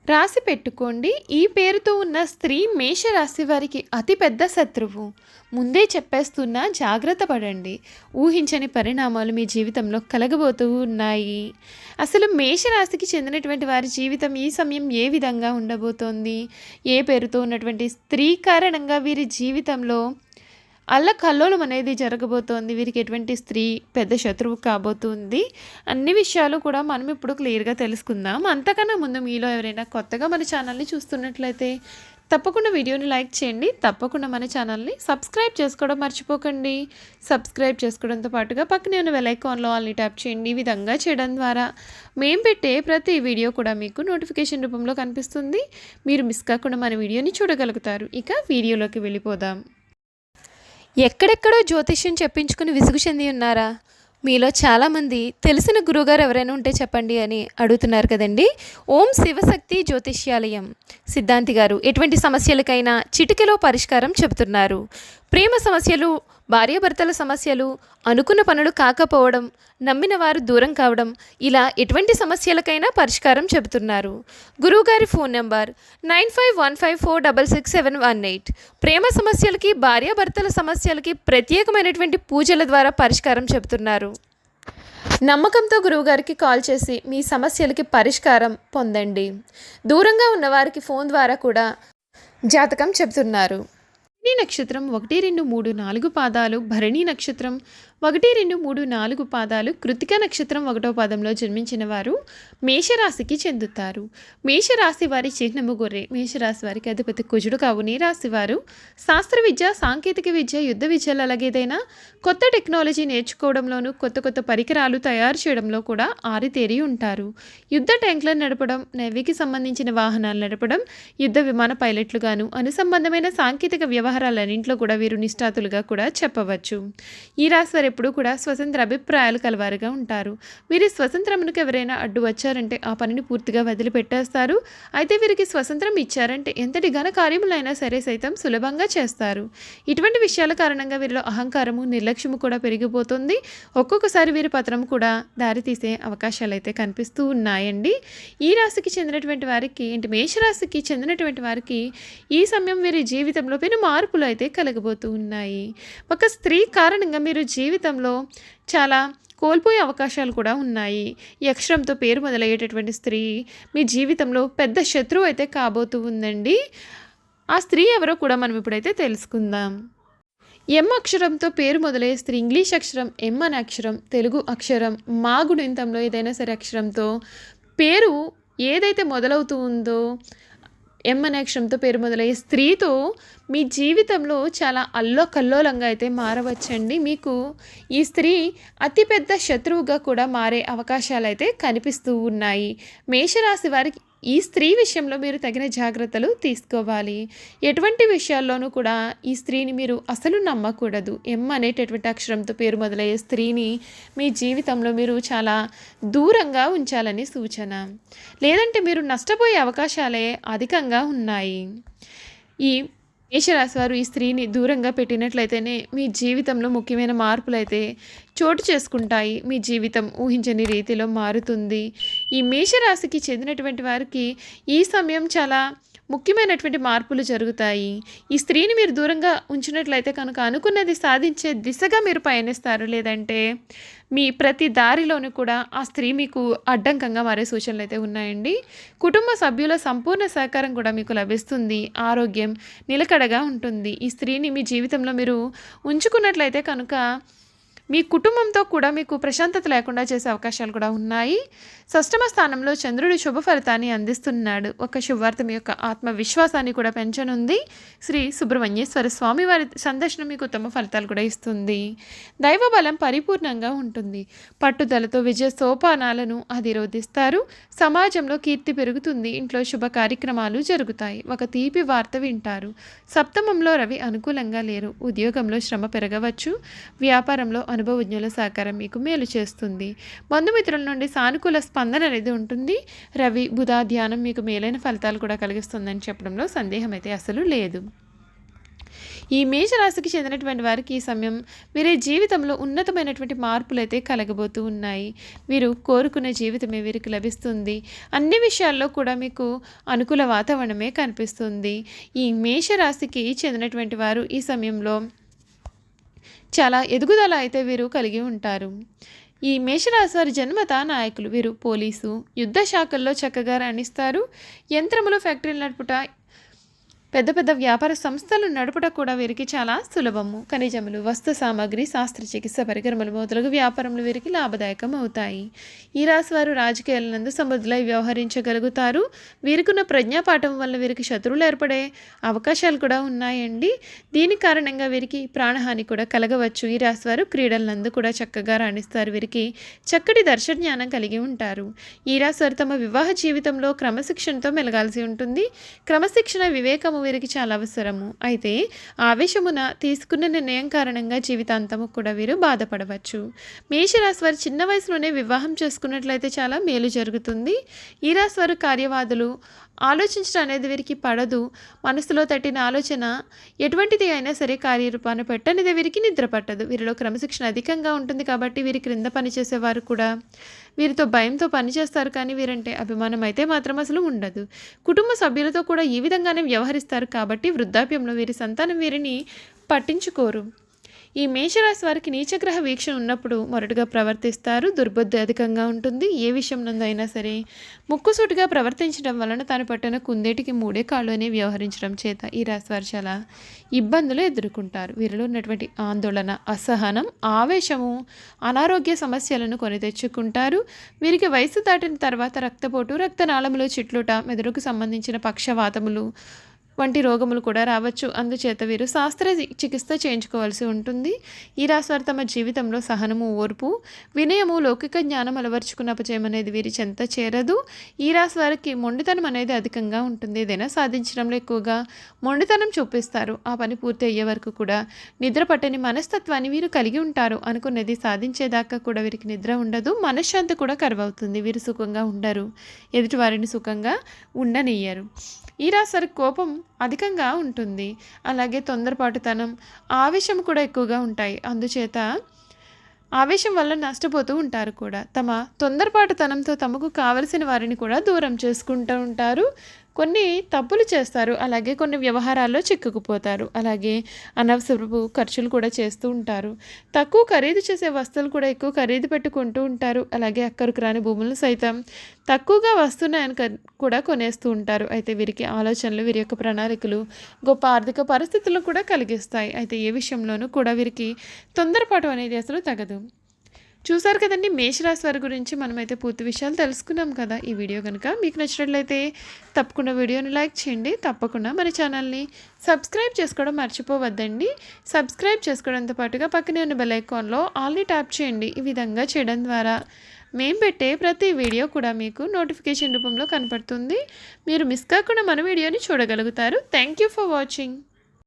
రాసి పెట్టుకోండి. ఈ పేరుతో ఉన్న స్త్రీ మేషరాశి వారికి అతిపెద్ద శత్రువు. ముందే చెప్పేస్తున్నా, జాగ్రత్త పడండి. ఊహించని పరిణామాలు మీ జీవితంలో కలగబోతూ ఉన్నాయి. అసలు మేషరాశికి చెందినటువంటి వారి జీవితం ఈ సమయం ఏ విధంగా ఉండబోతోంది? ఏ పేరుతో ఉన్నటువంటి స్త్రీ కారణంగా వీరి జీవితంలో అల్లకల్లోలం అనేది జరగబోతోంది. వీరికి ఎటువంటి స్త్రీ పెద్ద శత్రువు కాబోతుంది. అన్ని విషయాలు కూడా మనం ఇప్పుడు క్లియర్గా తెలుసుకుందాం. అంతకన్నా ముందు మీలో ఎవరైనా కొత్తగా మన ఛానల్ని చూస్తున్నట్లయితే తప్పకుండా వీడియోని లైక్ చేయండి. తప్పకుండా మన ఛానల్ని సబ్స్క్రైబ్ చేసుకోవడం మర్చిపోకండి. సబ్స్క్రైబ్ చేసుకోవడంతో పాటుగా పక్కనే ఉన్న బెల్ ఐకాన్లో ఆల్ని ట్యాప్ చేయండి. ఈ విధంగా చేయడం ద్వారా మేము పెట్టే ప్రతి వీడియో కూడా మీకు నోటిఫికేషన్ రూపంలో కనిపిస్తుంది. మీరు మిస్ కాకుండా మన వీడియోని చూడగలుగుతారు. ఇక వీడియోలోకి వెళ్ళిపోదాం. ఎక్కడెక్కడో జ్యోతిష్యం చెప్పించుకుని విసుగు చెంది ఉన్నారా? మీలో చాలామంది తెలిసిన గురువుగారు ఎవరైనా ఉంటే చెప్పండి అని అడుగుతున్నారు కదండి. ఓం శివశక్తి జ్యోతిష్యాలయం సిద్ధాంతి గారు ఎటువంటి సమస్యలకైనా చిటికెలో పరిష్కారం చెబుతున్నారు. ప్రేమ సమస్యలు, భార్యాభర్తల సమస్యలు, అనుకున్న పనులు కాకపోవడం, నమ్మిన వారు దూరం కావడం, ఇలా ఎటువంటి సమస్యలకైనా పరిష్కారం చెబుతున్నారు. గురువుగారి ఫోన్ నెంబర్ 9515466718. ప్రేమ సమస్యలకి, భార్యాభర్తల సమస్యలకి ప్రత్యేకమైనటువంటి పూజల ద్వారా పరిష్కారం చెబుతున్నారు. నమ్మకంతో గురువుగారికి కాల్ చేసి మీ సమస్యలకి పరిష్కారం పొందండి. దూరంగా ఉన్నవారికి ఫోన్ ద్వారా కూడా జాతకం చెబుతున్నారు. భరణి నక్షత్రం 1, 2, 3, 4 పాదాలు, భరణి నక్షత్రం 1, 2, 3, 4 పాదాలు, కృతిక నక్షత్రం 1వ పాదంలో జన్మించిన వారు మేషరాశికి చెందుతారు. మేషరాశి వారి చిహ్నము గొర్రె. మేషరాశి వారికి అధిపతి కుజుడు కావున ఈ రాశి వారు శాస్త్ర విద్య, సాంకేతిక విద్య, యుద్ధ విద్యలు, అలాగే ఏదైనా కొత్త టెక్నాలజీ నేర్చుకోవడంలోనూ, కొత్త కొత్త పరికరాలు తయారు చేయడంలో కూడా ఆరితేరి ఉంటారు. యుద్ధ ట్యాంకులను నడపడం, నేవీకి సంబంధించిన వాహనాలు నడపడం, యుద్ధ విమాన పైలట్లుగాను, అనుసంబంధమైన సాంకేతిక వ్యవహారాలన్నింటిలో కూడా వీరు నిష్ఠాతులుగా కూడా చెప్పవచ్చు. ఈ రాశి వారు ఎప్పుడూ కూడా స్వతంత్ర అభిప్రాయాలు కలవారుగా ఉంటారు. వీరి స్వతంత్రమునకు ఎవరైనా అడ్డు వచ్చారంటే ఆ పనిని పూర్తిగా వదిలిపెట్టేస్తారు. అయితే వీరికి స్వతంత్రం ఇచ్చారంటే ఎంతటి ఘన కార్యములైనా సరే సైతం సులభంగా చేస్తారు. ఇటువంటి విషయాల కారణంగా వీరిలో అహంకారము, నిర్లక్ష్యము కూడా పెరిగిపోతుంది. ఒక్కొక్కసారి వీరి పత్రం కూడా దారితీసే అవకాశాలు అయితే కనిపిస్తూ ఉన్నాయండి. ఈ రాశికి చెందినటువంటి వారికి, మేషరాశికి చెందినటువంటి వారికి ఈ సమయం వీరి జీవితంలో పెను మార్పులు అయితే కలగబోతూ ఉన్నాయి. ఒక స్త్రీ కారణంగా మీరు జీవితంలో చాలా కోల్పోయే అవకాశాలు కూడా ఉన్నాయి. ఈ అక్షరంతో పేరు మొదలయ్యేటటువంటి స్త్రీ మీ జీవితంలో పెద్ద శత్రువు అయితే కాబోతూ ఉందండి. ఆ స్త్రీ ఎవరో కూడా మనం ఇప్పుడైతే తెలుసుకుందాం. ఎం అక్షరంతో పేరు మొదలయ్యే స్త్రీ, ఇంగ్లీష్ అక్షరం ఎం అనే అక్షరం, తెలుగు అక్షరం మా గుణింతంలో ఏదైనా సరే అక్షరంతో పేరు ఏదైతే మొదలవుతూ ఉందో, ఎం అనే అక్షరంతో పేరు మొదలయ్యే స్త్రీతో మీ జీవితంలో చాలా అల్లోకల్లోలంగా అయితే మారవచ్చండి. మీకు ఈ స్త్రీ అతిపెద్ద శత్రువుగా కూడా మారే అవకాశాలు అయితే కనిపిస్తూ ఉన్నాయి. మేషరాశి వారికి ఈ స్త్రీ విషయంలో మీరు తగిన జాగ్రత్తలు తీసుకోవాలి. ఎటువంటి విషయాల్లోనూ కూడా ఈ స్త్రీని మీరు అసలు నమ్మకూడదు. ఎం అనేటటువంటి అక్షరంతో పేరు మొదలయ్యే స్త్రీని మీ జీవితంలో మీరు చాలా దూరంగా ఉంచాలని సూచన. లేదంటే మీరు నష్టపోయే అవకాశాలే అధికంగా ఉన్నాయి. ఈ మేషరాశి వారు ఈ స్త్రీని దూరంగా పెట్టినట్లయితేనే మీ జీవితంలో ముఖ్యమైన మార్పులు అయితే చోటు చేసుకుంటాయి. మీ జీవితం ఊహించని రీతిలో మారుతుంది. ఈ మేషరాశికి చెందినటువంటి వారికి ఈ సమయం చాలా ముఖ్యమైనటువంటి మార్పులు జరుగుతాయి. ఈ స్త్రీని మీరు దూరంగా ఉంచినట్లయితే కనుక అనుకున్నది సాధించే దిశగా మీరు పయనిస్తారు. లేదంటే మీ ప్రతి దారిలోనూ కూడా ఆ స్త్రీ మీకు అడ్డంకంగా మారే సూచనలు అయితే ఉన్నాయండి. కుటుంబ సభ్యుల సంపూర్ణ సహకారం కూడా మీకు లభిస్తుంది. ఆరోగ్యం నిలకడగా ఉంటుంది. ఈ స్త్రీని మీ జీవితంలో మీరు ఉంచుకున్నట్లయితే కనుక మీ కుటుంబంతో కూడా మీకు ప్రశాంతత లేకుండా చేసే అవకాశాలు కూడా ఉన్నాయి. షష్టమ స్థానంలో చంద్రుడి శుభ ఫలితాన్ని అందిస్తున్నాడు. ఒక శుభవార్త మీ యొక్క ఆత్మవిశ్వాసాన్ని కూడా పెంచనుంది. శ్రీ సుబ్రహ్మణ్యేశ్వర స్వామి వారి సందర్శనం మీకు ఉత్తమ ఫలితాలు కూడా ఇస్తుంది. దైవ బలం పరిపూర్ణంగా ఉంటుంది. పట్టుదలతో విజయ సోపానాలను అధిరోధిస్తారు. సమాజంలో కీర్తి పెరుగుతుంది. ఇంట్లో శుభ కార్యక్రమాలు జరుగుతాయి. ఒక తీపి వార్త వింటారు. సప్తమంలో రవి అనుకూలంగా లేరు. ఉద్యోగంలో శ్రమ పెరగవచ్చు. వ్యాపారంలో అనుభవజ్ఞుల సహకారం మీకు మేలు చేస్తుంది. బంధుమిత్రుల నుండి సానుకూల స్పందన అనేది ఉంటుంది. రవి బుధ ధ్యానం మీకు మేలైన ఫలితాలు కూడా కలిగిస్తుందని చెప్పడంలో సందేహం అయితే అసలు లేదు. ఈ మేషరాశికి చెందినటువంటి వారికి ఈ సమయం వీరి జీవితంలో ఉన్నతమైనటువంటి మార్పులు అయితే కలగబోతూ ఉన్నాయి. వీరు కోరుకునే జీవితమే వీరికి లభిస్తుంది. అన్ని విషయాల్లో కూడా మీకు అనుకూల వాతావరణమే కనిపిస్తుంది. ఈ మేషరాశికి చెందినటువంటి వారు ఈ సమయంలో చాలా ఎదుగుదల అయితే వీరు కలిగి ఉంటారు. ఈ మేషరాశి వారి జన్మత నాయకులు. వీరు పోలీసు, యుద్ధ శాఖల్లో చక్కగా రాణిస్తారు. యంత్రములు, ఫ్యాక్టరీలు నడుపుట, పెద్ద పెద్ద వ్యాపార సంస్థలు నడుపుట కూడా వీరికి చాలా సులభము. ఖనిజములు, వస్తు సామాగ్రి, శాస్త్రచికిత్స పరికరములు మొదలగు వ్యాపారములు వీరికి లాభదాయకం అవుతాయి. ఈ రాశి వారు రాజకీయాలందు సమర్థులై వ్యవహరించగలుగుతారు. వీరికున్న ప్రజ్ఞాపాఠం వల్ల వీరికి శత్రువులు ఏర్పడే అవకాశాలు కూడా ఉన్నాయండి. దీని కారణంగా వీరికి ప్రాణహాని కూడా కలగవచ్చు. ఈ రాశి వారు క్రీడలందు కూడా చక్కగా రాణిస్తారు. వీరికి చక్కటి దర్శజ్ఞానం కలిగి ఉంటారు. ఈ రాశి వారు తమ వివాహ జీవితంలో క్రమశిక్షణతో మెలగాల్సి ఉంటుంది. క్రమశిక్షణ, వివేకము వీరికి చాలా అవసరము. అయితే ఆవేశమున తీసుకున్న నిర్ణయం కారణంగా జీవితాంతము కూడా వీరు బాధపడవచ్చు. మేషరాశి వారు చిన్న వయసులోనే వివాహం చేసుకున్నట్లయితే చాలా మేలు జరుగుతుంది. ఈ రాశి వారు కార్యవాదులు. ఆలోచించడం అనేది వీరికి పడదు. మనసులో తట్టిన ఆలోచన ఎటువంటిది అయినా సరే కార్యరూపాన పెట్టనిదే వీరికి నిద్ర పట్టదు. వీరిలో క్రమశిక్షణ అధికంగా ఉంటుంది కాబట్టి వీరి క్రింద పనిచేసేవారు కూడా వీరితో భయంతో పనిచేస్తారు. కానీ వీరంటే అభిమానం అయితే మాత్రం అసలు ఉండదు. కుటుంబ సభ్యులతో కూడా ఈ విధంగానే వ్యవహరిస్తారు కాబట్టి వృద్ధాప్యంలో వీరి సంతానం వీరిని పట్టించుకోరు. ఈ మేషరాశి వారికి నీచగ్రహ వీక్షణ ఉన్నప్పుడు మొరటుగా ప్రవర్తిస్తారు. దుర్బుద్ధి అధికంగా ఉంటుంది. ఏ విషయం నందైనా సరే ముక్కుసూటిగా ప్రవర్తించడం వలన తాను పట్టిన కుందేటికి మూడే కాళ్ళు అని వ్యవహరించడం చేత ఈ రాశి వారు చాలా ఇబ్బందులు ఎదుర్కొంటారు. వీరిలో ఉన్నటువంటి ఆందోళన, అసహనం, ఆవేశము, అనారోగ్య సమస్యలను కొని తెచ్చుకుంటారు. వీరికి వయసు దాటిన తర్వాత రక్తపోటు, రక్తనాళములు చిట్లుట, మెదడుకు సంబంధించిన పక్షవాతములు వంటి రోగములు కూడా రావచ్చు. అందుచేత వీరు శాస్త్ర చికిత్స చేయించుకోవాల్సి ఉంటుంది. ఈ రాశి వారు తమ జీవితంలో సహనము, ఓర్పు, వినయము, లౌకిక జ్ఞానం అలవర్చుకున్న అపజయం అనేది వీరి చెంత చేరదు. ఈ రాశి వారికి మొండితనం అనేది అధికంగా ఉంటుంది. ఏదైనా సాధించడంలో ఎక్కువగా మొండితనం చూపిస్తారు. ఆ పని పూర్తి అయ్యే వరకు కూడా నిద్ర పట్టని మనస్తత్వాన్ని వీరు కలిగి ఉంటారు. అనుకున్నది సాధించేదాకా కూడా వీరికి నిద్ర ఉండదు. మనశ్శాంతి కూడా కరువవుతుంది. వీరు సుఖంగా ఉండరు. ఎదుటివారిని సుఖంగా ఉండనియ్యరు. ఈ రాశి వారికి కోపం అధికంగా ఉంటుంది. అలాగే తొందరపాటుతనం, ఆవేశం కూడా ఎక్కువగా ఉంటాయి. అందుచేత ఆవేశం వల్ల నష్టపోతూ ఉంటారు కూడా. తమ తొందరపాటుతనంతో తమకు కావలసిన వారిని కూడా దూరం చేసుకుంటూ ఉంటారు. కొన్ని తప్పులు చేస్తారు. అలాగే కొన్ని వ్యవహారాల్లో చిక్కుకుపోతారు. అలాగే అనవసరపు ఖర్చులు కూడా చేస్తూ ఉంటారు. తక్కువ ఖరీదు చేసే వస్తువులు కూడా ఎక్కువ ఖరీదు పెట్టుకుంటూ ఉంటారు. అలాగే అక్కడికి రాని భూములను సైతం తక్కువగా వస్తున్నాయని కూడా కొనేస్తూ ఉంటారు. అయితే వీరికి ఆలోచనలు, వీరి యొక్క ప్రణాళికలు గొప్ప ఆర్థిక పరిస్థితులను కూడా కలిగిస్తాయి. అయితే ఏ విషయంలోనూ కూడా వీరికి తొందరపాటు అనేది అసలు తగదు. చూసారు కదండి, మేషరాశి వారి గురించి మనమైతే పూర్తి విషయాలు తెలుసుకున్నాం కదా. ఈ వీడియో కనుక మీకు నచ్చినట్లయితే తప్పకుండా వీడియోని లైక్ చేయండి. తప్పకుండా మన ఛానల్ని సబ్స్క్రైబ్ చేసుకోవడం మర్చిపోవద్దండి. సబ్స్క్రైబ్ చేసుకోవడంతో పాటుగా పక్కనే ఉన్న బెల్ ఐకాన్లో ఆల్ని ట్యాప్ చేయండి. ఈ విధంగా చేయడం ద్వారా మేము పెట్టే ప్రతి వీడియో కూడా మీకు నోటిఫికేషన్ రూపంలో కనపడుతుంది. మీరు మిస్ కాకుండా మన వీడియోని చూడగలుగుతారు. Thank you for watching.